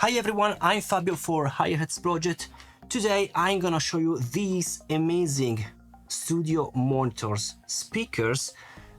Hi everyone, I'm Fabio for HireHeads Project. Today I'm gonna show you these amazing studio monitors speakers.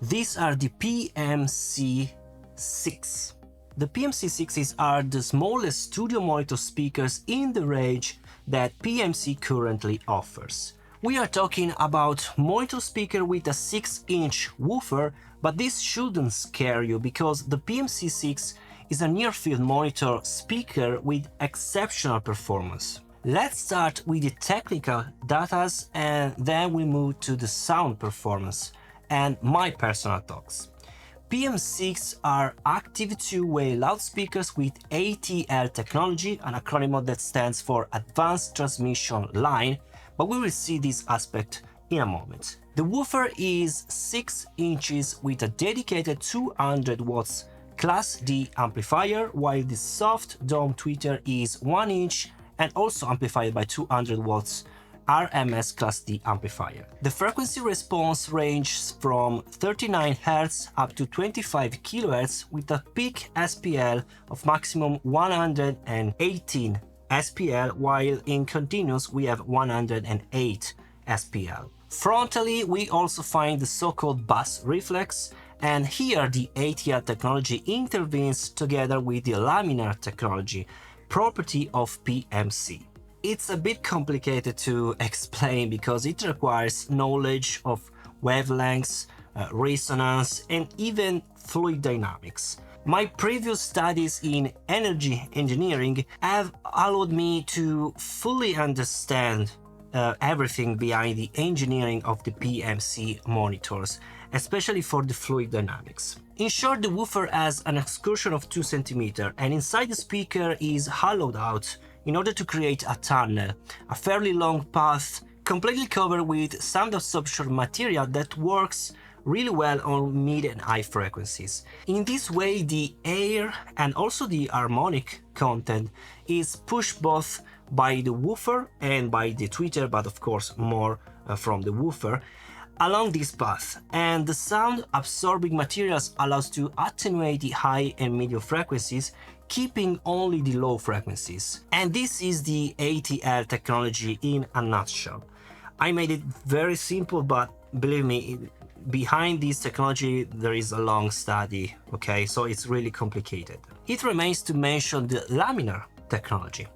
These are the PMC6. The PMC6s are the smallest studio monitor speakers in the range that PMC currently offers. We are talking about monitor speaker with a 6-inch woofer, but this shouldn't scare you because the PMC6 is a near-field monitor speaker with exceptional performance. Let's start with the technical data and then we move to the sound performance and my personal thoughts. PM6 are active two-way loudspeakers with ATL technology, an acronym that stands for Advanced Transmission Line, but we will see this aspect in a moment. The woofer is 6 inches with a dedicated 200 watts Class D amplifier, while the soft dome tweeter is 1 inch and also amplified by 200 watts RMS Class D amplifier. The frequency response ranges from 39 Hz up to 25 kHz with a peak SPL of maximum 118 SPL, while in continuous we have 108 SPL. Frontally we also find the so-called bass reflex, and here the ATL technology intervenes together with the laminar technology, property of PMC. It's a bit complicated to explain because it requires knowledge of wavelengths, resonance, and even fluid dynamics. My previous studies in energy engineering have allowed me to fully understand everything behind the engineering of the PMC monitors, especially for the fluid dynamics. In short, the woofer has an excursion of 2 cm and inside the speaker is hollowed out in order to create a tunnel, a fairly long path completely covered with sound absorption material that works really well on mid and high frequencies. In this way, the air and also the harmonic content is pushed both by the woofer and by the tweeter, but of course more from the woofer, along this path, and the sound absorbing materials allows to attenuate the high and medium frequencies, keeping only the low frequencies. And this is the ATL technology in a nutshell. I made it very simple, but believe me, behind this technology there is a long study, okay? So it's really complicated. It remains to mention the laminar technology.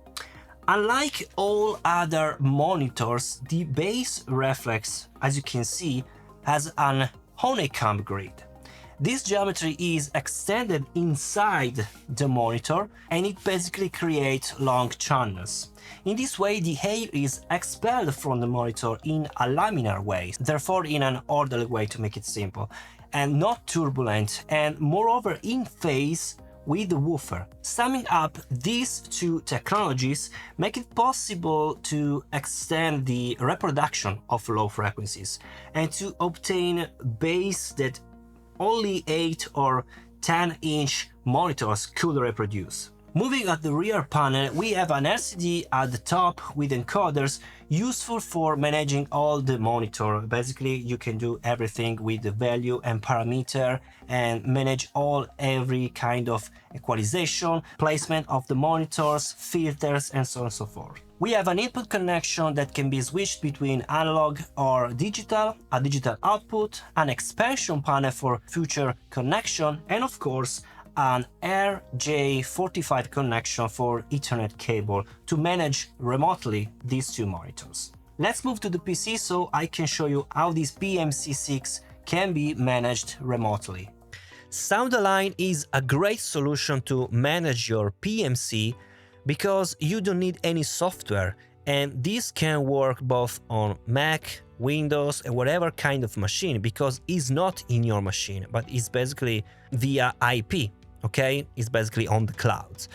Unlike all other monitors, the bass reflex, as you can see, has an honeycomb grid. This geometry is extended inside the monitor and it basically creates long channels. In this way, the air is expelled from the monitor in a laminar way, therefore in an orderly way, to make it simple, and not turbulent, and moreover in phase with the woofer. Summing up, these two technologies make it possible to extend the reproduction of low frequencies and to obtain bass that only 8 or 10-inch monitors could reproduce. Moving at the rear panel, we have an LCD at the top with encoders useful for managing all the monitor. Basically, you can do everything with the value and parameter and manage every kind of equalization, placement of the monitors, filters, and so on and so forth. We have an input connection that can be switched between analog or digital, a digital output, an expansion panel for future connection, and of course, an RJ45 connection for Ethernet cable to manage remotely these two monitors. Let's move to the PC so I can show you how this PMC6 can be managed remotely. SoundAlign is a great solution to manage your PMC because you don't need any software, and this can work both on Mac, Windows, and whatever kind of machine because it's not in your machine, but it's basically via IP. Okay, it's basically on the clouds,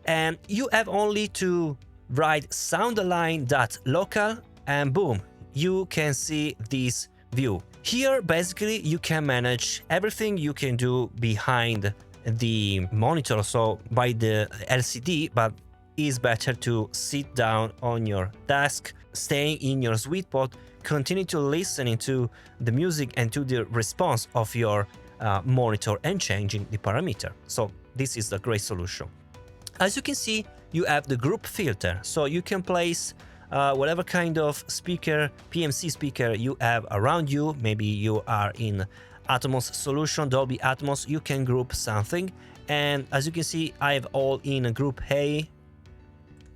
and you have only to write soundalign.local and boom, you can see this view. Here basically you can manage everything you can do behind the monitor, so by the LCD, but it's better to sit down on your desk, staying in your sweet spot, continue to listening to the music and to the response of your monitor and changing the parameter. So this is a great solution. As you can see, you have the group filter. So you can place whatever kind of speaker, PMC speaker you have around you. Maybe you are in Atmos solution, Dolby Atmos, you can group something. And as you can see, I have all in a group A.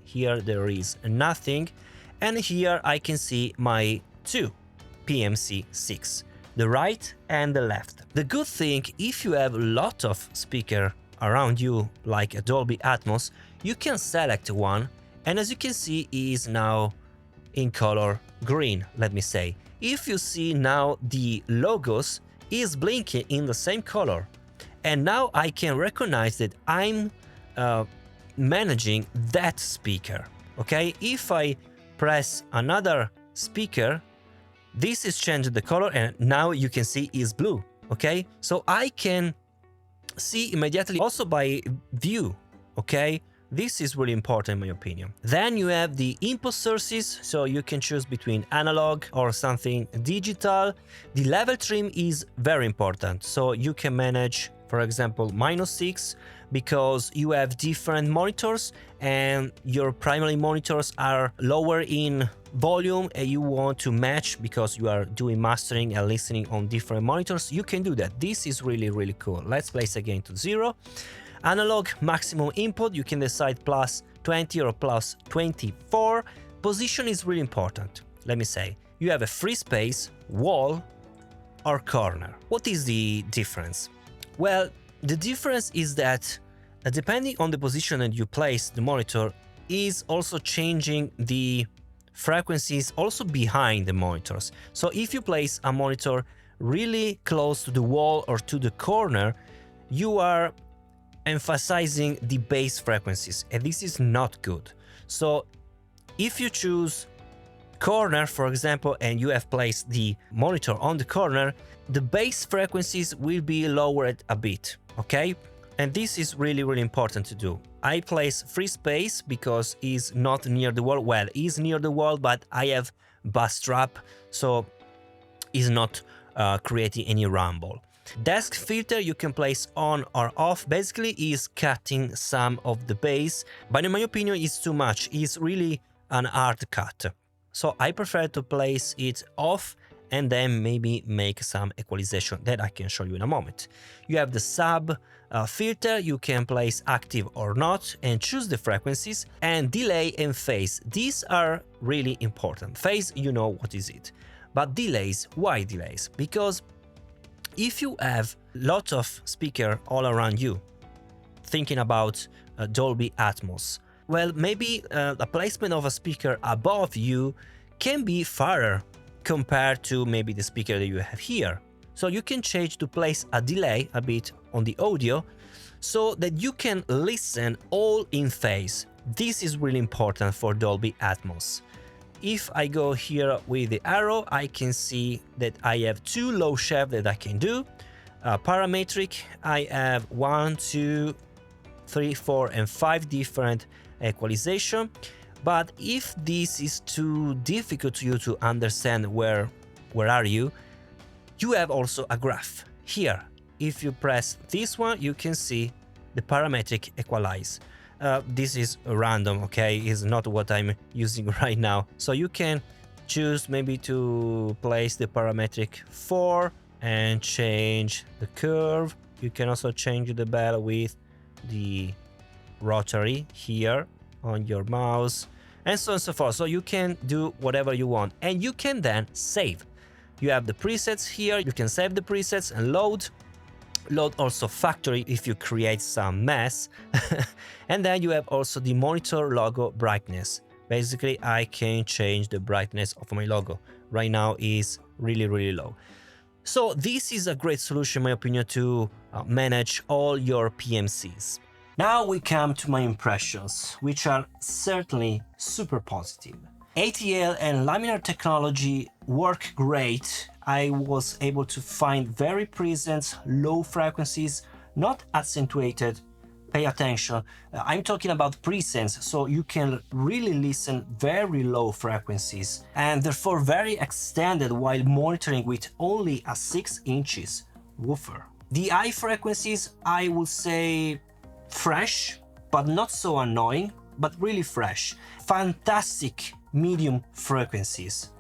Here there is nothing. And here I can see my two PMC6, the right and the left. The good thing, if you have a lot of speaker around you, like a Dolby Atmos, you can select one, and as you can see, it is now in color green, let me say. If you see now, the logos is blinking in the same color, and now I can recognize that I'm managing that speaker. Okay, if I press another speaker, this is changing the color, and now you can see is blue. Okay, so I can see immediately also by view. Okay, this is really important in my opinion. Then you have the input sources, so you can choose between analog or something digital. The level trim is very important, so you can manage, for example, -6, because you have different monitors and your primary monitors are lower in volume and you want to match because you are doing mastering and listening on different monitors. You can do that. This is really cool. Let's place again to 0. Analog maximum input, you can decide +20 or +24. Position is really important. Let me say, you have a free space, wall or corner. What is the difference? Well, the difference is that depending on the position that you place the monitor is also changing the frequencies also behind the monitors. So if you place a monitor really close to the wall or to the corner, you are emphasizing the bass frequencies, and this is not good. So if you choose corner, for example, and you have placed the monitor on the corner, the bass frequencies will be lowered a bit, okay? And this is really important to do. I place free space because it's not near the wall. Well, it's near the wall, but I have bass trap, so it's not creating any rumble. Desk filter you can place on or off. Basically is cutting some of the bass, but in my opinion it's too much. It's really an hard cut. So I prefer to place it off and then maybe make some equalization that I can show you in a moment. You have the sub filter, you can place active or not and choose the frequencies, and delay and phase. These are really important. Phase, you know what is it. But delays, why delays? Because if you have lots of speaker all around you, thinking about Dolby Atmos, well, maybe the placement of a speaker above you can be farther compared to maybe the speaker that you have here. So you can change to place a delay a bit on the audio so that you can listen all in phase. This is really important for Dolby Atmos. If I go here with the arrow, I can see that I have 2 low shelf that I can do. Parametric, I have 1, 2, 3, 4, and 5 different equalization. But if this is too difficult to you to understand where are you, you have also a graph. Here, if you press this one, you can see the parametric equalize. This is random, okay? It's not what I'm using right now. So you can choose maybe to place the parametric 4 and change the curve. You can also change the bell with the rotary here on your mouse, and so on and so forth. So you can do whatever you want, and you can then save. You have the presets here, you can save the presets and load also factory if you create some mess. And then you have also the monitor logo brightness. Basically I can change the brightness of my logo. Right now is really low. So this is a great solution in my opinion to manage all your PMCs. Now we come to my impressions, which are certainly super positive. ATL and laminar technology work great. I was able to find very present low frequencies, not accentuated. Pay attention. I'm talking about presence, so you can really listen very low frequencies and therefore very extended while monitoring with only a 6 inches woofer. The high frequencies, I would say fresh, but not so annoying, but really fresh. Fantastic medium frequencies.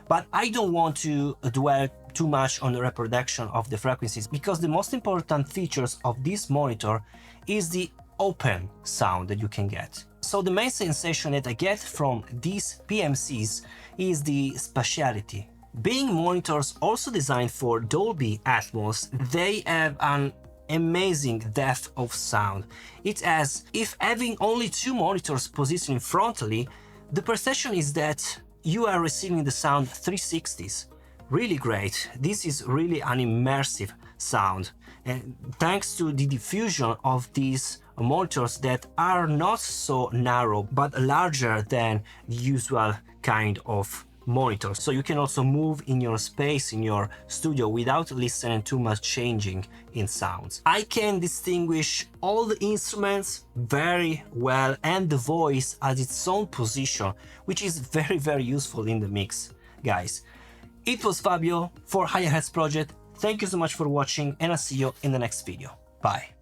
But I don't want to dwell too much on the reproduction of the frequencies, because the most important features of this monitor is the open sound that you can get. So the main sensation that I get from these PMCs is the spatiality. Being monitors also designed for Dolby Atmos, they have an amazing depth of sound. It's as if having only two monitors positioned frontally, the perception is that you are receiving the sound 360s. Really great. This is really an immersive sound. And thanks to the diffusion of these monitors that are not so narrow, but larger than the usual kind of monitor, so you can also move in your space in your studio without listening too much changing in sounds. I can distinguish all the instruments very well and the voice at its own position, which is very useful in the mix, guys. It was Fabio for Higher Heads Project. Thank you so much for watching, and I'll see you in the next video. Bye.